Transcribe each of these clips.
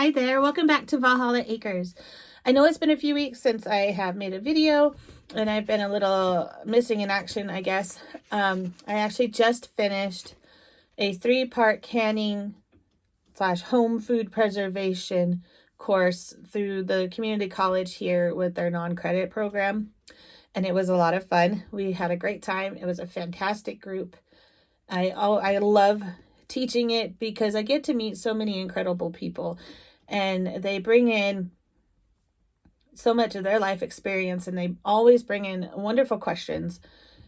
Hi there, welcome back to Valhalla Acres. I know it's been a few weeks since I have made a video and I've been a little missing in action, I guess. I actually just finished a 3-part canning / home food preservation course through the community college here with their non-credit program. And it was a lot of fun. We had a great time. It was a fantastic group. I love teaching it because I get to meet so many incredible people and they bring in so much of their life experience and they always bring in wonderful questions.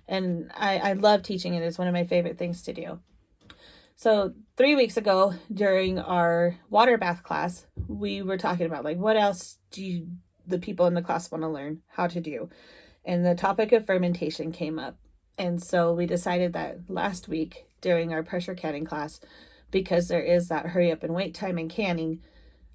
And I love teaching it. It's one of my favorite things to do. So 3 weeks ago during our water bath class, we were talking about what else do the people in the class want to learn how to do? And the topic of fermentation came up. And so we decided that last week during our pressure canning class, because there is that hurry up and wait time in canning,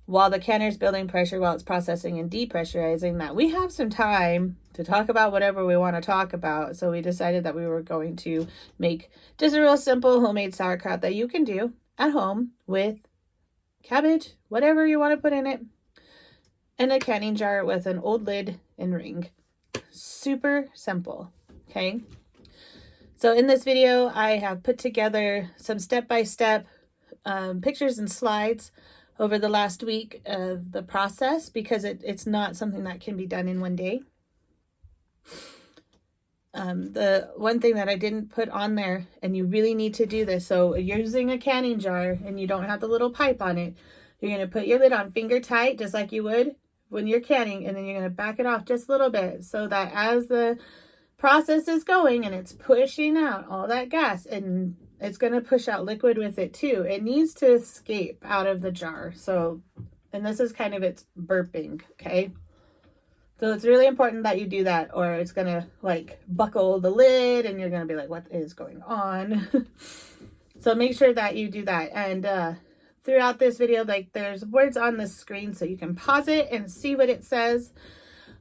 while the canner's building pressure while it's processing and depressurizing, that we have some time to talk about whatever we want to talk about. So we decided that we were going to make just a real simple homemade sauerkraut that you can do at home with cabbage, whatever you want to put in it, and a canning jar with an old lid and ring. Super simple, okay? So in this video, I have put together some step-by-step pictures and slides over the last week of the process because it's not something that can be done in one day. The one thing that I didn't put on there, and you really need to do this, so you're using a canning jar and you don't have the little pipe on it, you're going to put your lid on finger tight just like you would when you're canning, and then you're going to back it off just a little bit so that as the process is going and it's pushing out all that gas, and it's going to push out liquid with it too. It needs to escape out of the jar. So, and this is kind of its burping, okay? So it's really important that you do that or it's going to buckle the lid and you're going to be like, what is going on? So make sure that you do that. And throughout this video, there's words on the screen so you can pause it and see what it says.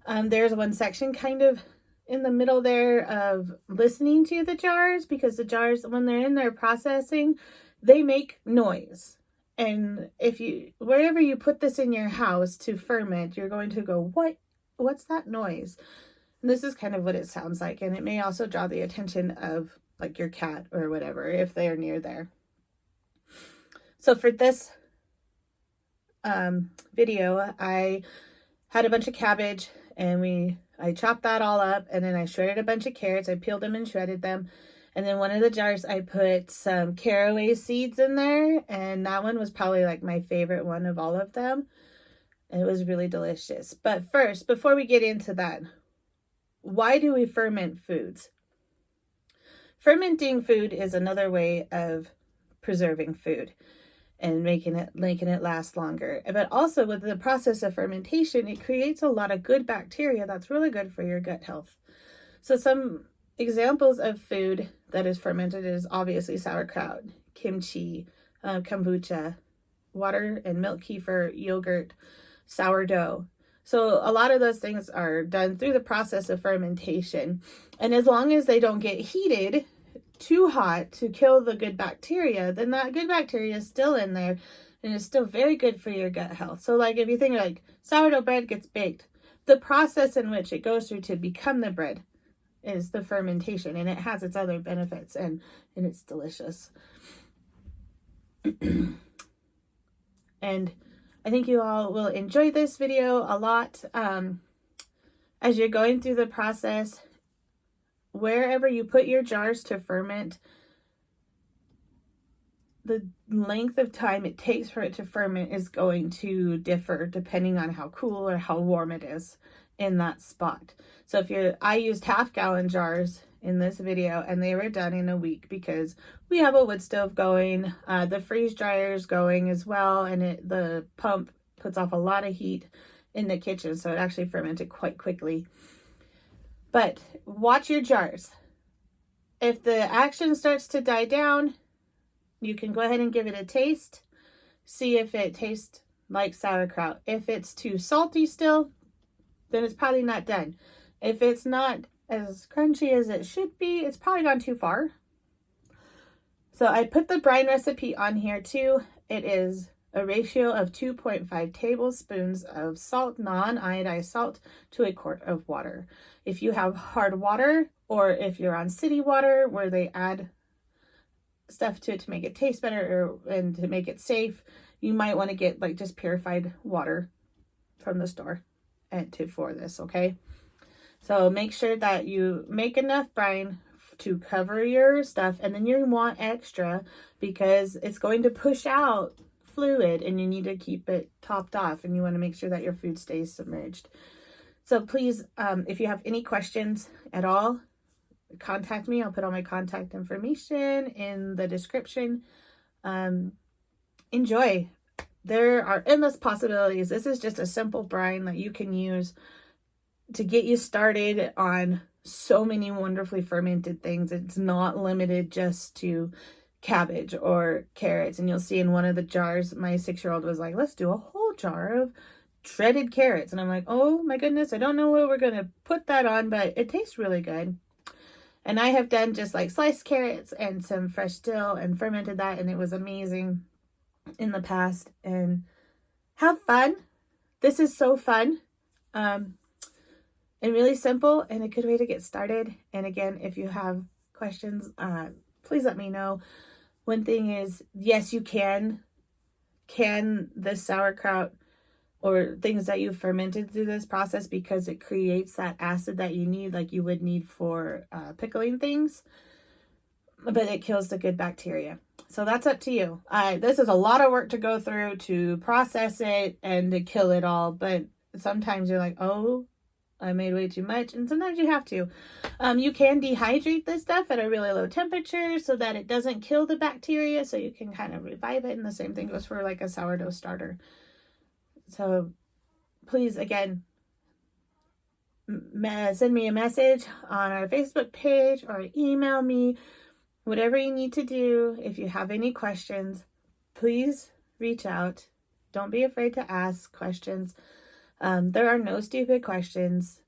There's one section kind of in the middle there of listening to the jars, because the jars, when they're in there processing, they make noise. And wherever you put this in your house to ferment, you're going to go, what's that noise? And this is kind of what it sounds like. And it may also draw the attention of your cat or whatever, if they are near there. So for this video, I had a bunch of cabbage and I chopped that all up, and then I shredded a bunch of carrots. I peeled them and shredded them. And then one of the jars, I put some caraway seeds in there. And that one was probably my favorite one of all of them. It was really delicious. But first, before we get into that, why do we ferment foods? Fermenting food is another way of preserving food and making it last longer. But also with the process of fermentation, it creates a lot of good bacteria that's really good for your gut health. So some examples of food that is fermented is obviously sauerkraut, kimchi, kombucha, water and milk kefir, yogurt, sourdough. So a lot of those things are done through the process of fermentation. And as long as they don't get heated too hot to kill the good bacteria, then that good bacteria is still in there and is still very good for your gut health. So if you think sourdough bread gets baked, the process in which it goes through to become the bread is the fermentation, and it has its other benefits, and it's delicious. And I think you all will enjoy this video a lot. As you're going through the process, wherever you put your jars to ferment, the length of time it takes for it to ferment is going to differ depending on how cool or how warm it is in that spot. So I used 1/2-gallon jars in this video, and they were done in a week because we have a wood stove going, the freeze dryer is going as well, and the pump puts off a lot of heat in the kitchen, so it actually fermented quite quickly. But watch your jars. If the action starts to die down, you can go ahead and give it a taste. See if it tastes like sauerkraut. If it's too salty still, then it's probably not done. If it's not as crunchy as it should be, it's probably gone too far. So I put the brine recipe on here too. It is a ratio of 2.5 tablespoons of salt, non-iodized salt, to a quart of water. If you have hard water, or if you're on city water where they add stuff to it to make it taste better and to make it safe, you might want to get like just purified water from the store for this, okay? So make sure that you make enough brine to cover your stuff, and then you want extra because it's going to push out fluid and you need to keep it topped off, and you want to make sure that your food stays submerged. So please, if you have any questions at all, contact me. I'll put all my contact information in the description. Enjoy. There are endless possibilities. This is just a simple brine that you can use to get you started on so many wonderfully fermented things. It's not limited just to cabbage or carrots. And you'll see in one of the jars, my 6-year-old was like, let's do a whole jar of shredded carrots. And I'm like, oh my goodness, I don't know what we're going to put that on, but it tastes really good. And I have done just like sliced carrots and some fresh dill and fermented that, and it was amazing in the past. And have fun. This is so fun. And really simple and a good way to get started. And again, if you have questions, please let me know. One thing is, yes, you can the sauerkraut or things that you fermented through this process, because it creates that acid that you need, like you would need for pickling things, but it kills the good bacteria. So that's up to you. This is a lot of work to go through to process it and to kill it all, but sometimes you're like, oh, I made way too much, and sometimes you have to. You can dehydrate this stuff at a really low temperature so that it doesn't kill the bacteria, so you can kind of revive it, and the same thing goes for like a sourdough starter. So please, again, send me a message on our Facebook page or email me, whatever you need to do. If you have any questions, please reach out. Don't be afraid to ask questions. There are no stupid questions.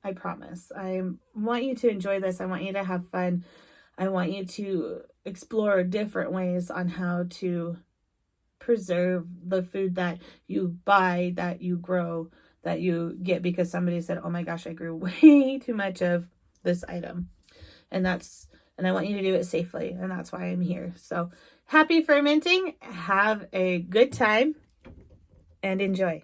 I promise. I want you to enjoy this. I want you to have fun. I want you to explore different ways on how to preserve the food that you buy, that you grow, that you get because somebody said, oh my gosh, I grew way too much of this item. And I want you to do it safely. And that's why I'm here. So happy fermenting. Have a good time and enjoy.